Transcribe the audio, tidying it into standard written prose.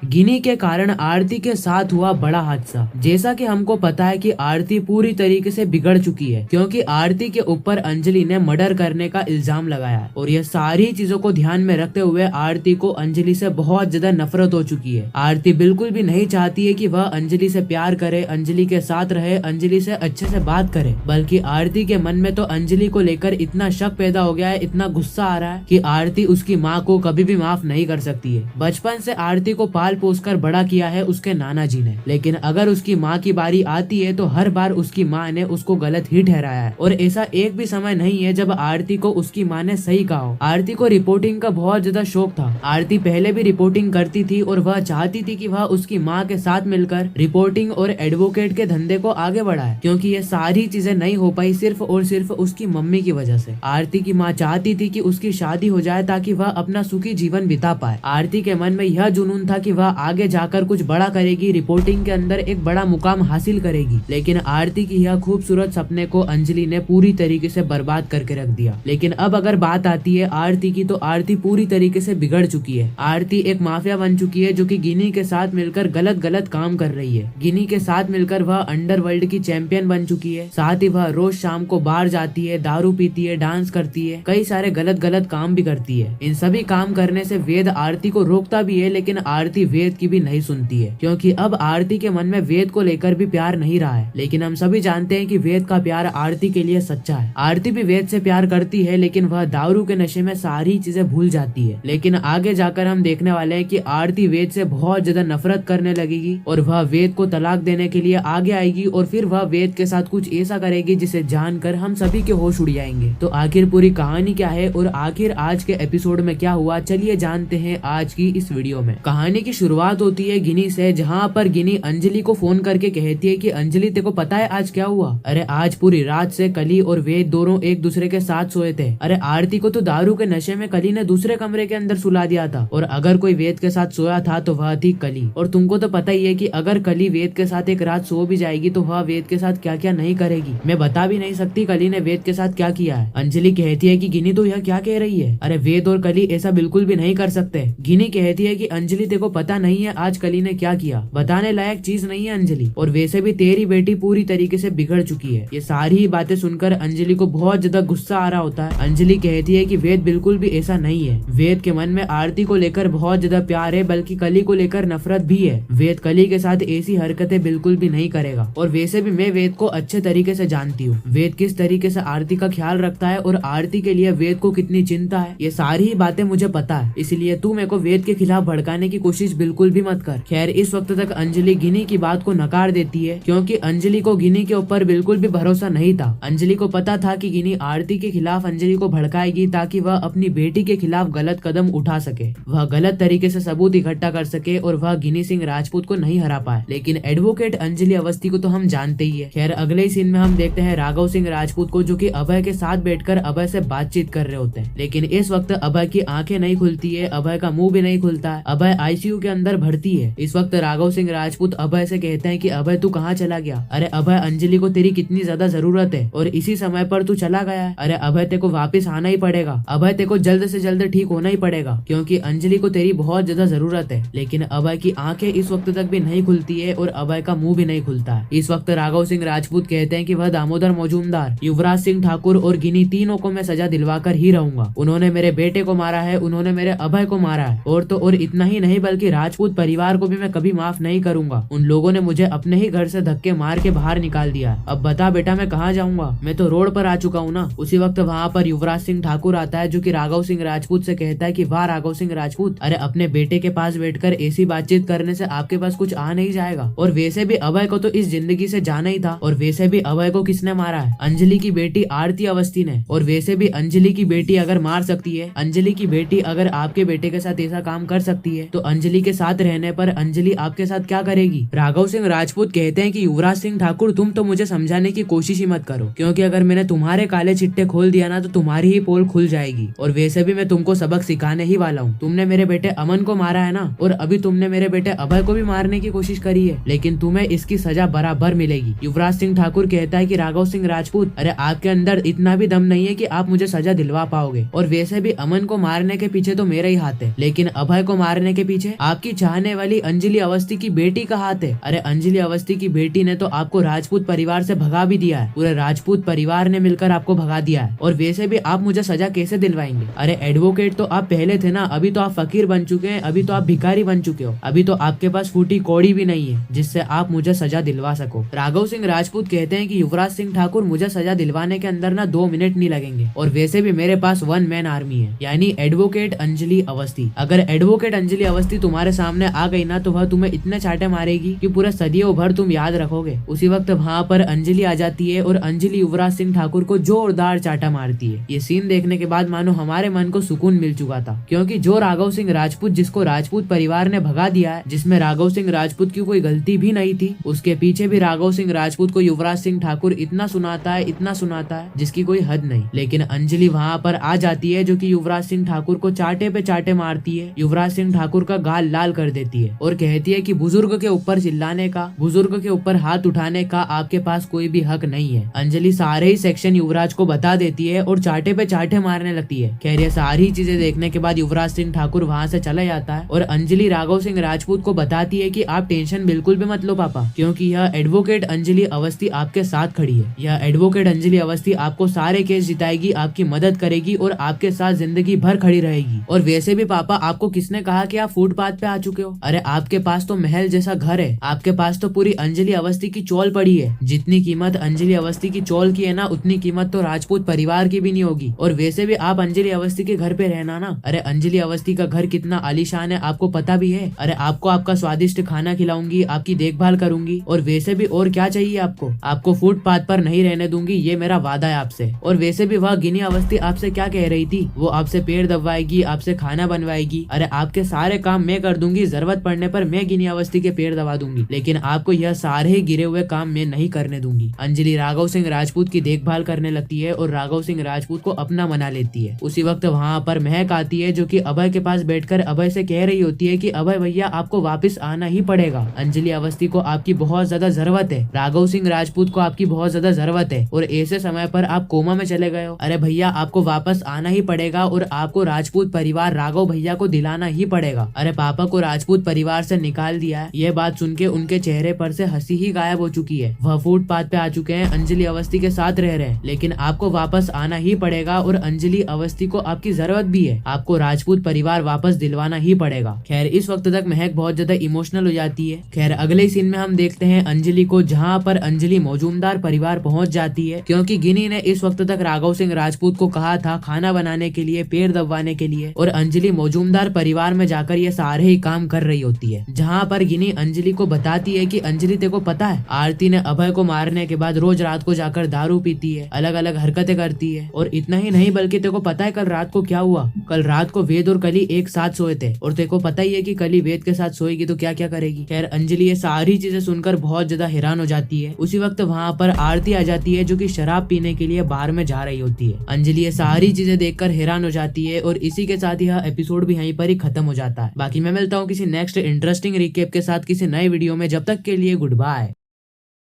गिनी के कारण आरती के साथ हुआ बड़ा हादसा। जैसा कि हमको पता है कि आरती पूरी तरीके से बिगड़ चुकी है, क्योंकि आरती के ऊपर अंजलि ने मर्डर करने का इल्जाम लगाया है और ये सारी चीजों को ध्यान में रखते हुए आरती को अंजलि से बहुत ज्यादा नफरत हो चुकी है। आरती बिल्कुल भी नहीं चाहती है कि वह अंजलि से प्यार करे, अंजलि के साथ रहे, अंजलि से अच्छे से बात करे, बल्कि आरती के मन में तो अंजलि को लेकर इतना शक पैदा हो गया है, इतना गुस्सा आ रहा है कि आरती उसकी माँ को कभी भी माफ नहीं कर सकती है। बचपन से आरती को पाल पोस कर बड़ा किया है उसके नाना जी ने, लेकिन अगर उसकी माँ की बारी आती है तो हर बार उसकी माँ ने उसको गलत ही ठहराया है। और ऐसा एक भी समय नहीं है जब आरती को उसकी माँ ने सही कहा हो। आरती को रिपोर्टिंग का बहुत ज्यादा शौक था। आरती पहले भी रिपोर्टिंग करती थी और वह चाहती थी कि वह उसकी माँ के साथ मिलकर रिपोर्टिंग और एडवोकेट के धंधे को आगे बढ़ाए, क्योंकि ये सारी चीजें नहीं हो पाई सिर्फ और सिर्फ उसकी मम्मी की वजह से। आरती की माँ चाहती थी कि उसकी शादी हो जाए ताकि वह अपना सुखी जीवन बिता पाए। आरती के मन में यह जुनून था कि वह आगे जाकर कुछ बड़ा करेगी, रिपोर्टिंग के अंदर एक बड़ा मुकाम हासिल करेगी, लेकिन आरती की यह खूबसूरत सपने को अंजलि ने पूरी तरीके से बर्बाद करके रख दिया। लेकिन अब अगर बात आती है आरती की, तो आरती पूरी तरीके से बिगड़ चुकी है। आरती एक माफिया बन चुकी है जो कि गिनी के साथ मिलकर गलत गलत काम कर रही है। गिनी के साथ मिलकर वह अंडरवर्ल्ड की चैंपियन बन चुकी है। साथ ही वह रोज शाम को बाहर जाती है, दारू पीती है, डांस करती है, कई सारे गलत गलत काम भी करती है। इन सभी काम करने से वेद आरती को रोकता भी है, लेकिन आरती वेद की भी नहीं सुनती है, क्योंकि अब आरती के मन में वेद को लेकर भी प्यार नहीं रहा है। लेकिन हम सभी जानते हैं कि वेद का प्यार आरती के लिए सच्चा है। आरती भी वेद से प्यार करती है, लेकिन वह दारू के नशे में सारी चीजें भूल जाती है। लेकिन आगे जाकर हम देखने वाले हैं कि आरती वेद से बहुत ज्यादा नफरत करने लगेगी और वह वेद को तलाक देने के लिए आगे आएगी और फिर वह वेद के साथ कुछ ऐसा करेगी जिसे जानकर हम सभी के होश उड़ जाएंगे। तो आखिर पूरी कहानी क्या है और आखिर आज के एपिसोड में क्या हुआ, चलिए जानते हैं आज की इस वीडियो में। कहानी की शुरुआत होती है गिनी से, जहाँ पर गिनी अंजलि को फोन करके कहती है कि अंजलि तेको पता है आज क्या हुआ? अरे आज पूरी रात से कली और वेद दोनों एक दूसरे के साथ सोए थे। अरे आरती को तो दारू के नशे में कली ने दूसरे कमरे के अंदर सुला दिया था, और अगर कोई वेद के साथ सोया था तो वह थी कली। और तुमको तो पता ही है कि अगर कली वेद के साथ एक रात सो भी जाएगी तो वह वेद के साथ क्या क्या नहीं करेगी। मैं बता भी नहीं सकती कली ने वेद के साथ क्या किया है। अंजलि कहती है कि गिनी तो यह क्या कह रही है? अरे वेद और कली ऐसा बिल्कुल भी नहीं कर सकते। गिनी कहती है कि अंजलि तेको पता नहीं है आज कली ने क्या किया, बताने लायक चीज नहीं है अंजलि, और वैसे भी तेरी बेटी पूरी तरीके से बिगड़ चुकी है। ये सारी बातें सुनकर अंजलि को बहुत ज्यादा गुस्सा आ रहा होता है। अंजलि कहती है कि वेद बिल्कुल भी ऐसा नहीं है। वेद के मन में आरती को लेकर बहुत ज्यादा प्यार है, बल्कि कली को लेकर नफरत भी है। वेद कली के साथ ऐसी हरकतें बिल्कुल भी नहीं करेगा, और वैसे भी मैं वेद को अच्छे तरीके से जानती हूँ। वेद किस तरीके से आरती का ख्याल रखता है और आरती के लिए वेद को कितनी चिंता है, ये सारी ही बातें मुझे पता है। इसलिए तू मेरे को वेद के खिलाफ भड़काने की कोशिश बिल्कुल भी मत कर। खैर इस वक्त तक अंजलि गिनी की बात को नकार देती है, क्योंकि अंजलि को गिनी के ऊपर बिल्कुल भी भरोसा नहीं था। अंजलि को पता था कि गिनी आरती के खिलाफ अंजलि को भड़काएगी ताकि वह अपनी बेटी के खिलाफ गलत कदम उठा सके, वह गलत तरीके से सबूत इकट्ठा कर सके और वह गिनी सिंह राजपूत को नहीं हरा पाए। लेकिन एडवोकेट अंजलि अवस्थी को तो हम जानते ही है। खैर अगले ही सीन में हम देखते हैं राघव सिंह राजपूत को, जो कि अभय के साथ बैठकर अभय से बातचीत कर रहे होते हैं। लेकिन इस वक्त अभय की आंखें नहीं खुलती है, अभय का मुंह भी नहीं खुलता है। अभय आईसीयू के अंदर भर्ती है। इस वक्त राघव सिंह राजपूत अभय से कहते हैं कि अभय तू कहाँ चला गया? अरे अभय अंजलि को तेरी कितनी ज्यादा जरूरत है और इसी समय पर तू चला गया है। अरे अभय तेरे को वापिस आना ही पड़ेगा, अभय तेरे को जल्द से जल्द ठीक होना ही पड़ेगा, क्योंकि अंजलि को तेरी बहुत ज्यादा जरूरत है। लेकिन अभय की आंखें इस वक्त तक भी नहीं खुलती है और अभय का मुंह भी नहीं खुलता है। इस वक्त राघव सिंह राजपूत कहते हैं कि वह दामोदर मजूमदार, युवराज सिंह ठाकुर और गिनी तीनों को मैं सजा दिलवाकर ही रहूंगा। उन्होंने मेरे बेटे को मारा है, उन्होंने मेरे अभय को मारा है, और तो और इतना ही नहीं बल्कि राजपूत परिवार को भी मैं कभी माफ नहीं करूंगा। उन लोगों ने मुझे अपने ही घर से धक्के मार के बाहर निकाल दिया है। अब बता बेटा मैं कहाँ जाऊंगा? मैं तो रोड पर आ चुका हूँ ना। उसी वक्त वहाँ पर युवराज सिंह ठाकुर आता है, जो कि राघव सिंह राजपूत से कहता है कि वाह राघव सिंह राजपूत, अरे अपने बेटे के पास बैठकर ऐसी बातचीत करने से आपके पास कुछ आ नहीं जाएगा। और वैसे भी अभय को तो इस जिंदगी से जाना ही था, और वैसे भी अभय को किसने मारा है? अंजलि की बेटी आरती अवस्थी ने। और वैसे भी अंजलि की बेटी अगर मार सकती है, अंजलि की बेटी अगर आपके बेटे के साथ ऐसा काम कर सकती है, तो अंजलि के साथ रहने पर अंजलि आपके साथ क्या करेगी? राघव सिंह राजपूत कहते हैं कि युवराज सिंह ठाकुर तुम तो मुझे समझाने की कोशिश ही मत करो, क्योंकि अगर मैंने तुम्हारे काले चिट्टे खोल दिया ना तो तुम्हारी ही पोल खुल जाएगी। और वैसे भी मैं तुमको सबक सिखाने ही वाला हूँ। तुमने मेरे बेटे अमन को मारा है ना, और अभी तुमने मेरे बेटे अभय को भी मारने की कोशिश करी है, लेकिन तुम्हें इसकी सजा बराबर मिलेगी। युवराज सिंह ठाकुर कहता है कि राघव सिंह राजपूत, अरे आपके अंदर इतना भी दम नहीं है कि आप मुझे सजा दिलवा पाओगे। और वैसे भी अमन को मारने के पीछे तो मेरा ही हाथ है, लेकिन अभय को मारने के पीछे आपकी चाहने वाली अंजलि अवस्थी की बेटी का हाथ है। अरे अंजलि अवस्थी की बेटी ने तो आपको राजपूत परिवार से भगा भी दिया है, पूरे राजपूत परिवार ने मिलकर आपको भगा दिया है। और वैसे भी आप मुझे सजा कैसे दिलवाएंगे? अरे एडवोकेट तो आप पहले थे ना, अभी तो आप फकीर बन चुके हैं, अभी तो आप भिखारी बन चुके हो, अभी तो आपके पास फूटी कौड़ी भी नहीं है जिससे आप मुझे सजा दिलवा सको। राघव सिंह राजपूत कहते हैं कि युवराज सिंह ठाकुर मुझे सजा दिलवाने के अंदर ना 2 मिनट नहीं लगेंगे, और वैसे भी मेरे पास 1 मैन आर्मी है, यानी एडवोकेट अंजलि अवस्थी। अगर एडवोकेट अंजलि अवस्थी तुम्हारे सामने आ गई ना तो वह तुम्हें इतने चाटे मारेगी कि पूरे सदियों भर तुम याद रखोगे। उसी वक्त वहाँ पर अंजलि आ जाती है और अंजलि युवराज सिंह ठाकुर को जोरदार चाटा मारती है। ये सीन देखने के बाद मानो हमारे मन को सुकून मिल चुका था, क्योंकि जो राघव सिंह राजपूत जिसको राजपूत परिवार ने भगा दिया है, जिसमें राघव सिंह राजपूत की कोई गलती भी नहीं थी, उसके पीछे भी राघव सिंह राजपूत को युवराज सिंह ठाकुर इतना सुनाता है, इतना सुनाता है जिसकी कोई हद नहीं। लेकिन अंजलि वहाँ पर आ जाती है जो कि युवराज सिंह ठाकुर को चाटे पे चाटे मारती है, युवराज सिंह ठाकुर का गाल लाल कर देती है और कहती है कि बुजुर्ग के ऊपर चिल्लाने का, बुजुर्ग के ऊपर हाथ उठाने का आपके पास कोई भी हक नहीं है। अंजलि सारे ही सेक्शन युवराज को बता देती है और चाटे पे चाटे मारने लगती है। खैर ये सारी चीजें देखने के बाद युवराज सिंह ठाकुर वहाँ से चला जाता है और अंजलि राघव सिंह राजपूत को बताती है कि आप टेंशन बिल्कुल भी मत लो पापा, क्योंकि यह एडवोकेट अंजलि अवस्थी आपके साथ खड़ी है। यह एडवोकेट अंजलि अवस्थी आपको सारे केस जिताएगी, आपकी मदद करेगी और आपके साथ जिंदगी भर खड़ी रहेगी। और वैसे भी पापा आपको किसने कहा कि आप फुटपाथ पे आ चुके हो? अरे आपके पास तो महल जैसा घर है, आपके पास तो पूरी अंजलि अवस्थी की चौल पड़ी है। जितनी कीमत अंजलि अवस्थी की चौल की है ना, उतनी कीमत तो राजपूत परिवार की भी नहीं होगी। और वैसे भी आप अंजलि अवस्थी के घर पे रहना ना। अरे अंजलि अवस्थी का घर कितना आलीशान है आपको पता भी है। अरे आपको आपका स्वादिष्ट खाना खिलाऊंगी, आपकी देखभाल करूंगी, और वैसे भी और क्या चाहिए आपको फुटपाथ पर नहीं रहने दूंगी, ये मेरा वादा है आपसे। और वैसे भी वह गिनी अवस्थी आपसे क्या कह रही थी, वो आपसे पेड़ दबवाएगी, आपसे खाना बनवाएगी। अरे आपके सारे काम मैं कर दूंगी, जरूरत पड़ने पर मैं गिनी अवस्थी के पेड़ दबा दूंगी, लेकिन आपको यह सारे ही गिरे हुए काम मैं नहीं करने दूंगी। अंजलि राघव सिंह राजपूत की देखभाल करने लगती है और राघव सिंह राजपूत को अपना मना लेती है। उसी वक्त वहाँ पर महक आती है जो कि अभय के पास बैठकर अभय से कह रही होती है कि अभय भैया आपको वापस आना ही पड़ेगा, अंजलि अवस्थी को आपकी बहुत ज्यादा जरूरत है, राघव सिंह राजपूत को आपकी बहुत ज्यादा जरूरत है, और ऐसे समय पर आप कोमा में चले गए हो। अरे भैया आपको वापस आना ही पड़ेगा और आपको राजपूत परिवार राघव भैया को दिलाना ही पड़ेगा। अरे पापा को राजपूत परिवार से निकाल दिया है। यह बात सुन के उनके चेहरे पर से हंसी ही गायब हो चुकी है। वह फुटपाथ पे आ चुके हैं, अंजलि अवस्थी के साथ रह रहे हैं, लेकिन आपको वापस आना ही पड़ेगा और अंजलि अवस्थी को आपकी जरूरत भी है, आपको राजपूत परिवार वापस दिलवाना ही पड़ेगा। खैर इस वक्त तक महक बहुत ज्यादा इमोशनल हो जाती है। खैर अगले सीन में हम देखते हैं अंजलि को, जहाँ पर अंजलि मौजूमदार परिवार पहुंच जाती है, क्योंकि गिनी ने इस वक्त तक राघव सिंह राजपूत को कहा था खाना बनाने के लिए, पेड़ दबवाने के लिए, और अंजलि मौजूमदार परिवार में जाकर ये सारे ही काम कर रही होती है। जहाँ पर गिनी अंजलि को बताती है कि अंजलि तेको पता है, आरती ने अभय को मारने के बाद रोज रात को जाकर दारू पीती है, अलग अलग हरकतें करती है, और इतना ही नहीं बल्कि तेको पता है कल रात को क्या हुआ? कल रात को वेद और कली एक साथ सोए थे, और तेको पता ही है कि कली वेद के साथ सोएगी तो क्या क्या करेगी। खैर अंजलि ये सारी चीजें सुनकर बहुत ज्यादा हैरान हो जाती है। उसी वक्त वहाँ पर आरती आ जाती है जो कि शराब पीने के लिए बार में जा रही होती है। अंजलि ये सारी चीजें देखकर हैरान हो जाती है और इसी के साथ यह एपिसोड भी यहीं पर ही खत्म हो जाता है। बाकी मैं मिलता हूँ किसी नेक्स्ट इंटरेस्टिंग रिकेप के साथ किसी नए वीडियो में, जब तक के लिए गुड बाय।